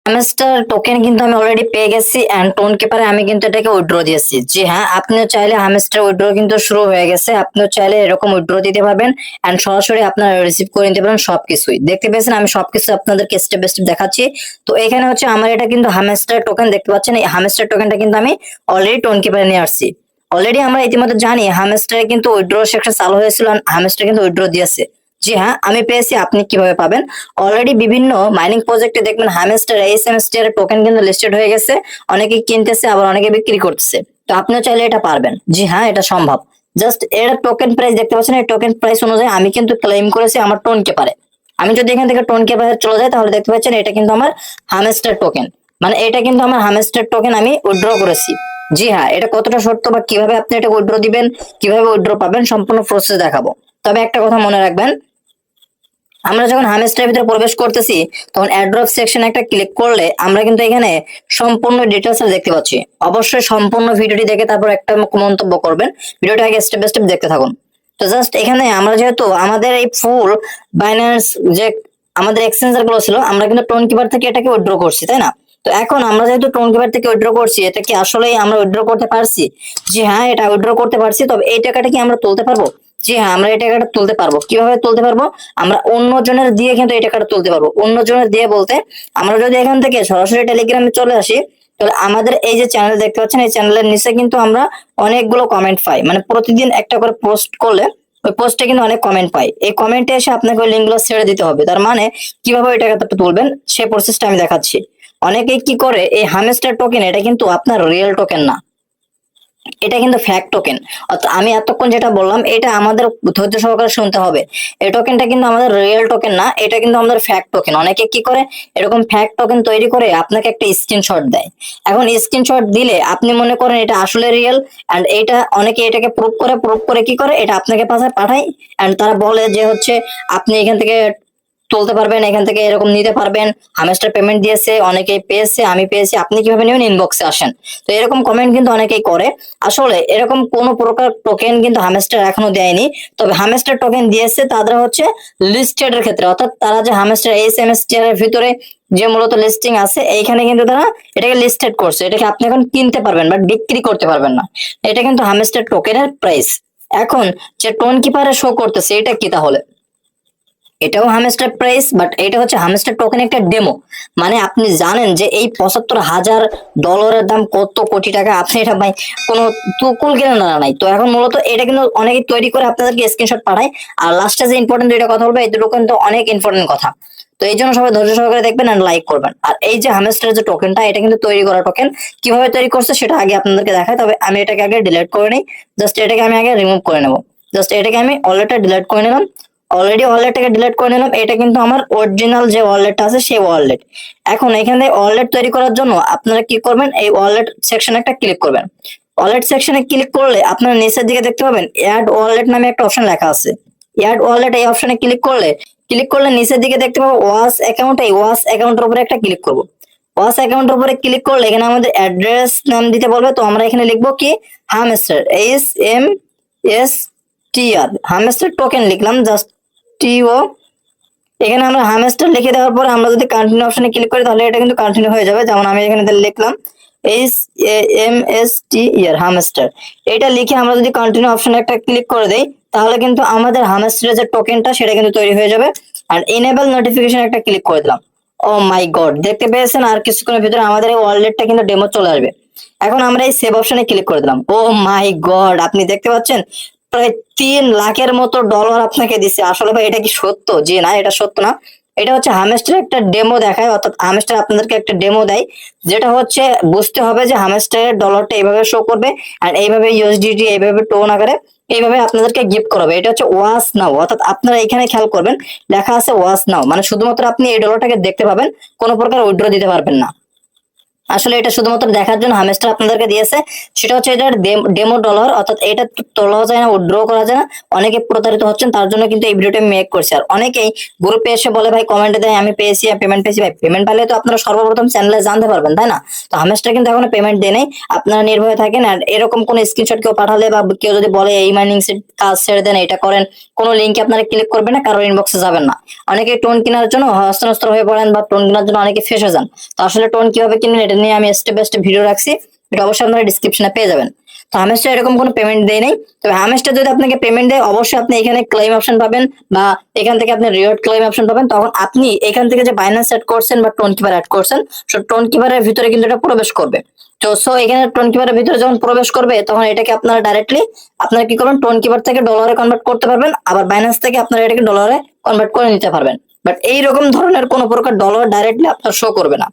Hamster token কিন্তু আমি already পেয়ে গেছি এন্ড টোন কিপারে আমি কিন্তু এটাকে উইথড্র দিয়েছি। জি হ্যাঁ, আপনিও চাইলে হ্যামস্টার উইথড্র কিন্তু শুরু হয়ে গেছে, আপনিও চাইলে এরকম উইথড্র দিতে পারবেন এন্ড সরাসরি আপনারা রিসিভ করে নিতে পারেন সবকিছুই। দেখতে পেয়েছেন আমি সবকিছু আপনাদেরকে স্টেপ বাই স্টেপ দেখাচ্ছি। তো এখানে হচ্ছে আমার এটা কিন্তু হ্যামস্টার টোকেন দেখতে পাচ্ছেন, এই হ্যামস্টার টোকেনটা কিন্তু আমি অলরেডি টোন কিপারে নিয়ে আসছি। অলরেডি আমরা ইতিমধ্যে জানি হ্যামস্টারে কিন্তু উইথড্র সেকশন চালু হয়েছিল, হ্যামস্টার কিন্তু উইথড্র দিয়েছে। জি হ্যাঁ, আমি পেয়েছি, আপনি কিভাবে পাবেন? অলরেডি বিভিন্ন মাইনিং প্রজেক্টে দেখবেন হ্যামস্টার এই সেমিস্টার টোকেন কিন্তু লিস্টেড হয়ে গেছে, অনেকে কিনতেছে আবার অনেকে বিক্রি করতেছে। তো আপনিও চাইলে এটা পারবেন। জি হ্যাঁ, এটা সম্ভব। জাস্ট এর টোকেন প্রাইস দেখতে পাচ্ছেন, এই টোকেন প্রাইস অনুযায়ী আমি কিন্তু ক্লেম করেছি আমার টোন কেপারে। আমি যদি এখান থেকে টোন কেপারে চলে যাই তাহলে দেখতে পাচ্ছেন এটা কিন্তু আমার হ্যামস্টার টোকেন, মানে এটা কিন্তু আমার হ্যামস্টার টোকেন আমি উইথড্র করেছি। জি হ্যাঁ, এটা কতটা সত্য বা কিভাবে আপনি এটা উইথড্র দিবেন, কিভাবে উইথড্র পাবেন, সম্পূর্ণ প্রসেস দেখাবো। তবে একটা কথা মনে রাখবেন, আমরা যখন হামেস্টারের ভিতরে প্রবেশ করতেছি তখন অ্যাড্রপ সেকশনে একটা ক্লিক করলে আমরা কিন্তু এখানে সম্পূর্ণ ডিটেলস দেখতে পাচ্ছি। অবশ্যই সম্পূর্ণ ভিডিওটি দেখে তারপর একটা মন্তব্য করবেন, ভিডিওটা আগে স্টেপ বাই স্টেপ দেখতে থাকুন। তো জাস্ট এখানে আমরা যেহেতু আমাদের এই ফুল বাইন্যান্স যে আমাদের এক্সচেঞ্জার গুলো ছিল, আমরা কিন্তু টোন কিপার থেকে এটাকে উইথড্র করছি, তাই না? তো এখন আমরা যেহেতু টোন কিপার থেকে উইথড্র করছি, এটা কি আসলেই আমরা উইথড্র করতে পারছি? জি হ্যাঁ, এটা উইথড্র করতে পারছি। তবে এই টাকাটা কি আমরা তুলতে পারবো? জি হ্যাঁ, আমরা এই টাকাটা তুলতে পারবো। কিভাবে তুলতে পারবো? আমরা অন্য জনের দিয়ে কিন্তু এই টাকাটা তুলতে পারবো। অন্য জনের দিয়ে বলতে, আমরা যদি এখান থেকে সরাসরি টেলিগ্রামে চলে আসি, তাহলে আমাদের এই যে চ্যানেল দেখতে পাচ্ছেন, এই চ্যানেলের নিচে কিন্তু আমরা অনেকগুলো কমেন্ট পাই, মানে প্রতিদিন একটা করে পোস্ট করলে ওই পোস্টে কিন্তু অনেক কমেন্ট পাই। এই কমেন্টে এসে আপনাকে ওই লিঙ্কগুলো ছেড়ে দিতে হবে। তার মানে কিভাবে ওই টাকাটা তুলবেন সেই প্রসেসটা আমি দেখাচ্ছি। অনেকেই কি করে, এই হামেস্টার টোকেন এটা কিন্তু আপনার রিয়েল টোকেন না, এটা কিন্তু ফ্যাক্ট টোকেন। অর্থাৎ আমি এতক্ষণ যেটা বললাম এটা আমাদের ধৈর্য সহকারে শুনতে হবে। এই টোকেনটা কিন্তু আমাদের রিয়েল টোকেন না, এটা কিন্তু আমাদের ফ্যাক্ট টোকেন। অনেকে কি করে, এরকম ফ্যাক্ট টোকেন তৈরি করে আপনাকে একটা স্ক্রিনশট দেয়। এখন স্ক্রিনশট দিলে আপনি মনে করেন এটা আসলে রিয়েল, এন্ড এটা অনেকে এটাকে প্রুফ করে কি করে, এটা আপনাকে পাঠায় এন্ড তারা বলে যে হচ্ছে আপনি এখান থেকে তুলতে পারবেন, এখান থেকে এরকম নিতে পারবেন, হামেস্টার পেমেন্ট দিয়েছে, অনেকে পেয়েছে, আমি পেয়েছি, আপনি কিভাবে নেবেন, ইনবক্সে আসেন। তো এরকম কমেন্ট কিন্তু অনেকেই করে। আসলে এরকম কোন প্রকার টোকেন কিন্তু হামেস্টার এখনো দেয়নি। তবে হামেস্টার টোকেন দিয়েছে তাদের হচ্ছে লিস্টেড এর ক্ষেত্রে, অর্থাৎ তারা যে হামেস্টার এই সেমিস্টার এর ভিতরে যে মূলত লিস্টিং আছে এইখানে কিন্তু তারা এটাকে লিস্টেড করছে, এটাকে আপনি এখন কিনতে পারবেন বাট বিক্রি করতে পারবেন না। এটা কিন্তু হামেস্টার টোকেনের প্রাইস। এখন যে টোন কিপারে শো করতেছে এটা কি তাহলে? এটাও হামস্টার প্রাইস, বাট এটা হচ্ছে হামস্টার টোকেন একটা ডেমো। মানে আপনি জানেন যে এই $৭৫,০০০ দাম কত কোটি টাকা, আপনি এটা ভাই কোনো তুকুল কেনা না নাই। তো এখন মূলত এটা কিন্তু অনেকে তৈরি করে আপনাদেরকে স্ক্রিনশট পাঠায়। আর লাস্টে যে ইম্পর্টেন্ট দুইটা কথা বলবো, এই দুটো কিন্তু অনেক ইম্পর্টেন্ট কথা। তো এই জন্য সবাই ধৈর্য সহকারে দেখবেন আর লাইক করবেন। আর এই যে হামস্টার যে টোকেনটা, এটা কিন্তু তৈরি করা টোকেন। কিভাবে তৈরি করছে সেটা আগে আপনাদেরকে দেখায়, তবে আমি এটাকে আগে ডিলিট করে নিই। জাস্ট এটাকে আমি আগে রিমুভ করে নেবো। জাস্ট এটাকে আমি ওয়ালেটটা ডিলিট করে নিলাম। অলরেডি ওয়ালেটটাকে ডিলিট করে নিলাম। এটা কিন্তু আমার অরিজিনাল যে ওয়ালেটটা আছে সেই ওয়ালেট। এখন এখানে ওয়ালেট তৈরি করার জন্য আপনারা কি করবেন, এই ওয়ালেট সেকশনে একটা ক্লিক করবেন। ওয়ালেট সেকশনে ক্লিক করলে আপনারা নিচের দিকে দেখতে পাবেন অ্যাড ওয়ালেট নামে একটা অপশন লেখা আছে। অ্যাড ওয়ালেট এই অপশনে ক্লিক করলে নিচের দিকে দেখতে পাবো ওয়াস অ্যাকাউন্ট। এই ওয়াস অ্যাকাউন্টের উপরে একটা ক্লিক করব। ওয়াস অ্যাকাউন্টের উপরে ক্লিক করলে এখানে আমাদের অ্যাড্রেস নাম দিতে বলবে। তো আমরা এখানে লিখবো কি, হামস্টার, HMSTR, হামস্টার টোকেন লিখলাম, জাস্ট টিও। এখানে আমরা হামস্টার লিখে দেওয়ার পর আমরা যদি কন্টিনিউ অপশনে ক্লিক করি তাহলে এটা কিন্তু কন্টিনিউ হয়ে যাবে। যেমন আমি এখানে লিখলাম HAMSTR, হামস্টার। এটা লিখে আমরা যদি কন্টিনিউ অপশনে একটা ক্লিক করে দেই তাহলে কিন্তু আমাদের হামস্টারের যে টোকেনটা সেটা কিন্তু তৈরি হয়ে যাবে। আর এনেবল নোটিফিকেশন একটা ক্লিক করে দিলাম। ও মাই গড, দেখতে পেয়েছেন আর কিছুক্ষণের ভিতরে আমাদের এই ওয়ালেটটা কিন্তু ডেমো চলে আসবে। এখন আমরা এই সেভ অপশনে ক্লিক করে দিলাম। ও মাই গড, আপনি দেখতে পাচ্ছেন প্রায় 3 লাখের মতো ডলার আপনাকে দিছে। আসলে ভাই এটা কি সত্য? জি না, এটা সত্য না। এটা হচ্ছে হামেস্টার একটা ডেমো দেখায়, অর্থাৎ হামেস্টার আপনাদেরকে একটা ডেমো দেয়, যেটা হচ্ছে বুঝতে হবে যে হামেস্টারের ডলারটা এইভাবে শো করবে আর এইভাবে ইউএসডিটি এইভাবে টোন আকারে এইভাবে আপনাদেরকে গিফট করাবে। এটা হচ্ছে ওয়াচ নাও, অর্থাৎ আপনারা এখানে খেয়াল করবেন লেখা আছে ওয়াচ নাও, মানে শুধুমাত্র আপনি এই ডলারটাকে দেখতে পাবেন, কোনো প্রকার উইথড্র দিতে পারবেন না। আসলে এটা শুধুমাত্র দেখার জন্য হামেস্টার আপনাদেরকে দিয়েছে। সেটা হচ্ছে এটার ডেমো ডলার, অর্থাৎ এটা তোলা যায় না, উইথড্র করা যায় না। অনেকে প্রতারিত হচ্ছেন, তার জন্য কিন্তু এই ভিডিওটা মেক করছি। আর অনেকেই গ্রুপে এসে বলে ভাই কমেন্টে দেয় আমি পেয়েছি, পেমেন্ট পেয়েছি। ভাই পেমেন্ট পাইলে তো আপনারা সর্বপ্রথম চ্যানেলে জানতে পারবেন, তাই না? তো হামেস্টার কিন্তু এখনো পেমেন্ট দেয় নাই, আপনারা নির্ভয়ে থাকেন। আর এরকম কোন স্ক্রিনশট কেউ পাঠালে বা কেউ যদি বলে এই মাইনিং কাজ ছেড়ে দেন, এটা করেন, কোনো লিঙ্কে আপনারা ক্লিক করবেন না, কারোর ইনবক্সে যাবেন না। অনেকে টোন কেনার জন্য হস্তনস্ত হয়ে পড়েন বা টোন কেনার জন্য অনেকে ফেসে যান। তো আসলে টোন কিভাবে কিনবেন এটা নিয়ে আমি স্টেপ বাই স্টেপ ভিডিও রাখছি, এটা অবশ্যই আপনারা ডিসক্রিপশনে পেয়ে যাবেন। তো হামেস্টার এরকম কোনো পেমেন্ট দেয় নাই। তবে হামেস্টার যদি আপনাকে পেমেন্ট দেয়, অবশ্যই আপনি এখানে ক্লেম অপশন পাবেন, বা এখান থেকে আপনি রিওয়ার্ড ক্লেম অপশন পাবেন। তখন আপনি এখান থেকে যে বাইন্যান্স অ্যাড করছেন বা টোন কিপার অ্যাড করছেন, টোন কিপারের ভিতরে কিন্তু এটা প্রবেশ করবে। তো সো এখানে টোন কিপারের ভিতরে যখন প্রবেশ করবে, তখন এটাকে আপনারা ডাইরেক্টলি আপনারা কি করবেন, টোন কিপার থেকে ডলারে কনভার্ট করতে পারবেন, আবার বাইন্যান্স থেকে আপনারা এটাকে ডলারে কনভার্ট করে নিতে পারবেন। বাট এইরকম ধরনের কোনো প্রকার ডলার ডাইরেক্টলি আপনার শো করবে না,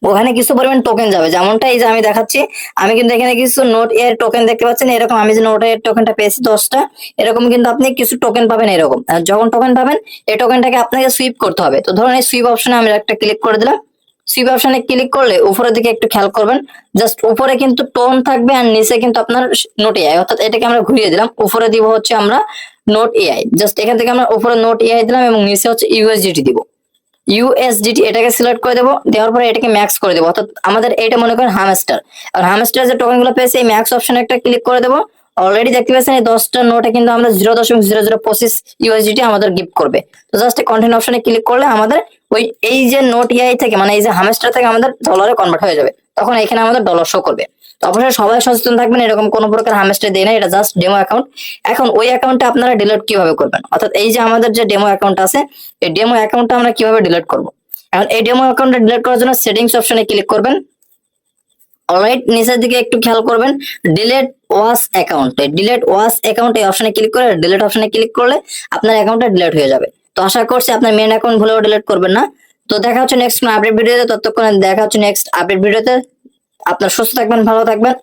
ওখানে কিছু পরিমাণ টোকেন যাবে। যেমনটা এই যে আমি দেখাচ্ছি, আমি কিন্তু এখানে কিছু নোট এর টোকেন দেখতে পাচ্ছেন, এরকম আমি যে নোট এর টোকেনটা পেয়েছি 10টা, এরকম কিন্তু আপনি কিছু টোকেন পাবেন এরকম। আর যখন টোকেন পাবেন, এই টোকেনটাকে আপনাকে সুইপ করতে হবে। তো ধরুন এই সুইপ অপশনে আমি একটা ক্লিক করে দিলাম। সুইপ অপশনে ক্লিক করলে উপরের দিকে একটু খেয়াল করবেন, জাস্ট উপরে কিন্তু টোন থাকবে আর নিচে কিন্তু আপনার নোট এআই, অর্থাৎ এটাকে আমরা ঘুরিয়ে দিলাম, উপরে দিব হচ্ছে আমরা নোট এআই। জাস্ট এখান থেকে আমরা উপরে নোট এআই দিলাম এবং নিচে হচ্ছে ইউএসডিটি দিব, ইউএসডিটি এটাকে সিলেক্ট করে দেবো। দেওয়ার পরে এটাকে ম্যাক্স করে দেবো, অর্থাৎ আমাদের এটা মনে করেন হামস্টার। আর হামস্টার যে টোকেন গুলো পেয়েছে, এই ম্যাক্স অপশনে একটা ক্লিক করে দেবো। অলরেডি দেখতে পাচ্ছেন এই 10টা নোটে কিন্তু আমরা 0.0025 ইউএসডিটি আমাদের গিফট করবে। তো জাস্ট কন্টিনিউ অপশনে ক্লিক করলে আমাদের ওই এই যে নোট ইআই থেকে, মানে এই যে হামস্টার থেকে আমাদের ডলারে কনভার্ট হয়ে যাবে, তখন এখানে আমাদের ডলার শো করবে। তো অবশ্যই সবাই সচেতন থাকবেন, এরকম কোনো প্রকার হামস্টার দেয় না, এটা জাস্ট ডেমো অ্যাকাউন্ট। এখন ওই অ্যাকাউন্টটা আপনারা ডিলিট কিভাবে করবেন, অর্থাৎ এই যে আমাদের যে ডেমো অ্যাকাউন্ট আছে, এই ডেমো অ্যাকাউন্টটা আমরা কিভাবে ডিলিট করবো। এখন এই ডেমো অ্যাকাউন্টটা ডিলিট করার জন্য সেটিংস অপশনে ক্লিক করবেন। অলরাইট, নিচের দিকে একটু খেয়াল করবেন, delete wash account, delete wash account এই অপশনে ক্লিক করে ডিলিট অপশনে ক্লিক করলে আপনার অ্যাকাউন্টটা ডিলিট হয়ে যাবে। তো আশা করছি আপনার মেন অ্যাকাউন্ট ভুলেও ডিলিট করবেন না। তো দেখা হচ্ছে নেক্সট আপডেট ভিডিওতে, ততক্ষণে দেখা হচ্ছে নেক্সট আপডেট ভিডিওতে। আপনার সুস্থ থাকবেন, ভালো থাকবেন।